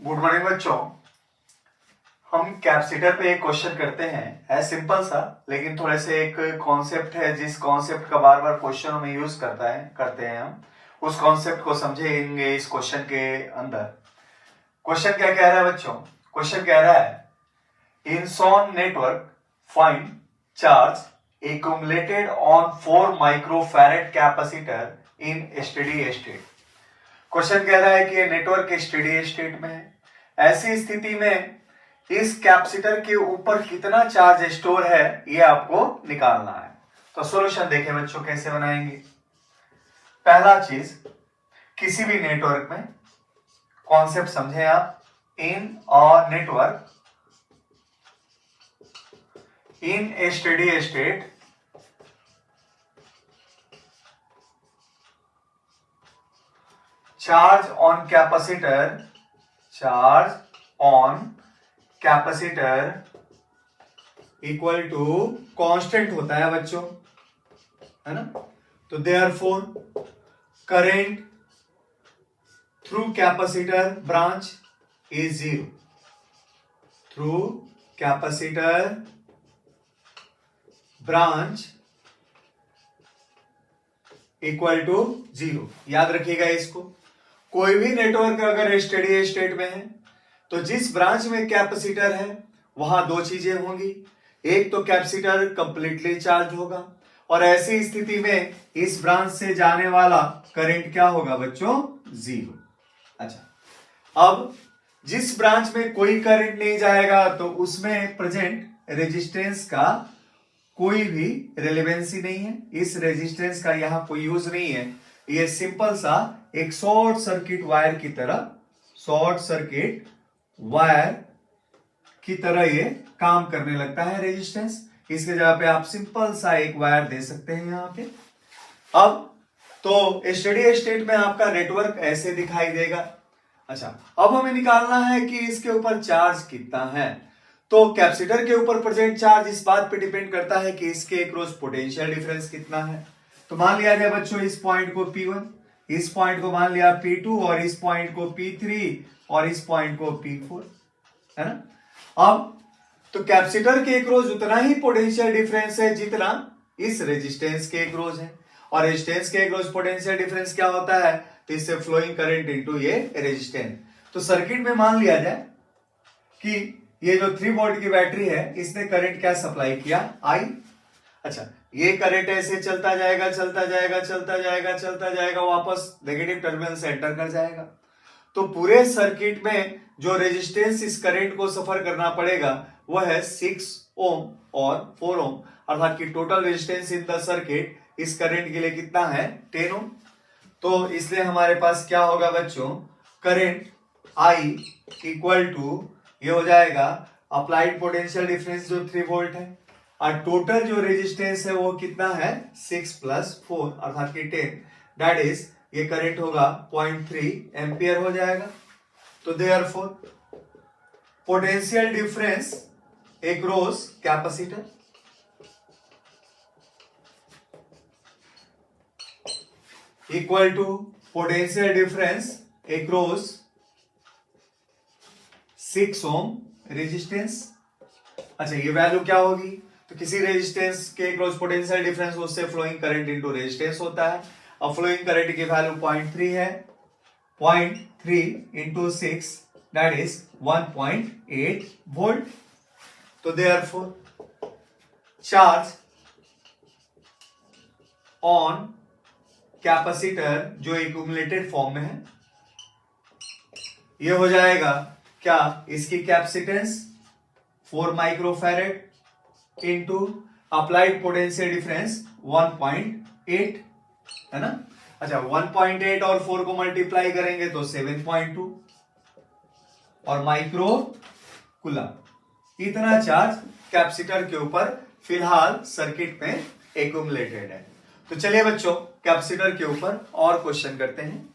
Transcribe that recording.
Good morning बच्चों। हम capacitor पे एक क्वेश्चन करते हैं, है सिंपल सा, लेकिन थोड़े से एक कॉन्सेप्ट है जिस कॉन्सेप्ट का बार बार क्वेश्चन में यूज करते हैं हम उस कॉन्सेप्ट को समझेंगे इस क्वेश्चन के अंदर। क्वेश्चन क्या कह रहा है बच्चों? क्वेश्चन कह रहा है in shown network find charge accumulated on 4 microfarad capacitor in steady state। Question कह रहा है कि ये नेटवर्क स्टेडी स्टेट में है। ऐसी स्थिति में इस कैपेसिटर के ऊपर कितना चार्ज स्टोर है ये आपको निकालना है। तो सॉल्यूशन देखें बच्चों कैसे बनाएंगे। पहला चीज, किसी भी नेटवर्क में कॉन्सेप्ट समझें आप। In a network in a steady state charge on capacitor equal to constant होता है बच्चों, है ना। तो therefore current through capacitor branch is zero. Through capacitor branch equal to zero. याद रखिएगा इसको। कोई भी नेटवर्क अगर स्टेडी स्टेट में है तो जिस ब्रांच में कैपेसिटर है वहां दो चीजें होंगी। एक तो कैपेसिटर कंप्लीटली चार्ज होगा और ऐसी स्थिति में इस ब्रांच से जाने वाला करंट क्या होगा बच्चों? जीरो। अच्छा, अब जिस ब्रांच में कोई करंट नहीं जाएगा तो उसमें प्रेजेंट रेजिस्टेंस का कोई भी रिलेवेंसी नहीं है। इस रेजिस्टेंस का यहां कोई यूज नहीं है। ये सिंपल सा एक शॉर्ट सर्किट वायर की तरह ये काम करने लगता है रेजिस्टेंस। इसके जगह पे आप सिंपल सा एक वायर दे सकते हैं यहां पे। अब तो स्टेडी स्टेट में आपका नेटवर्क ऐसे दिखाई देगा। अच्छा, अब हमें निकालना है कि इसके ऊपर चार्ज कितना है। तो कैपेसिटर के ऊपर प्रेजेंट चार्ज इस बात पे डिपेंड करता है कि इसके अक्रॉस पोटेंशियल डिफरेंस कितना है। तो मान लिया जाए बच्चों इस पॉइंट को P1, इस पॉइंट को मान लिया P2 और इस पॉइंट को P3 और इस पॉइंट को P4, है ना। अब तो कैपेसिटर के अक्रॉस उतना ही पोटेंशियल डिफरेंस है जितना इस रेजिस्टेंस के अक्रॉस है। और रेजिस्टेंस के अक्रॉस पोटेंशियल डिफरेंस क्या होता है? तो इससे फ्लोइंग करंट इनटू ये रेजिस्टेंस। तो सर्किट में मान लिया जाए कि ये जो 3 वोल्ट की बैटरी है इसने करंट क्या सप्लाई किया? I। अच्छा, ये करंट ऐसे चलता जाएगा वापस नेगेटिव टर्मिनल से एंटर कर जाएगा। तो पूरे सर्किट में जो रेजिस्टेंस इस करंट को सफर करना पड़ेगा वह है 6 ओम और 4 ओम, अर्थात कि total resistance in the circuit इस करंट के लिए कितना है? 10 ओम। तो इसलिए हमारे पास क्या होगा बच्चों? करंट I इक्वल टू ये हो जाएगा अप्लाइड पोटेंशियल डिफरेंस जो 3 वोल्ट है और टोटल जो रेजिस्टेंस है वो कितना है? 6 + 4 अर्थात कि 10, दैट इज ये करंट होगा 0.3 एम्पियर हो जाएगा। तो therefore potential difference across capacitor equal to potential difference across 6 ohm resistance. अच्छा, ये वैल्यू क्या होगी? तो किसी रेजिस्टेंस के क्रॉस पोटेंशियल डिफरेंस उससे फ्लोइंग करंट इनटू रेजिस्टेंस होता है। अब फ्लोइंग करंट की वैल्यू 0.3 है। 0.3 इंटू 6 दैट इज 1.8 वोल्ट। तो देयरफॉर चार्ज ऑन कैपेसिटर जो एक्यूमुलेटेड फॉर्म में है ये हो जाएगा क्या? इसकी capacitance 4 microfarad into applied potential difference 1.8, है ना। अच्छा, 1.8 और 4 को मल्टीप्लाई करेंगे तो 7.2 और माइक्रो कूलम। इतना चार्ज कैपेसिटर के ऊपर फिलहाल सर्किट में एक्यूमुलेटेड है। तो चलिए बच्चों कैपेसिटर के ऊपर और क्वेश्चन करते हैं।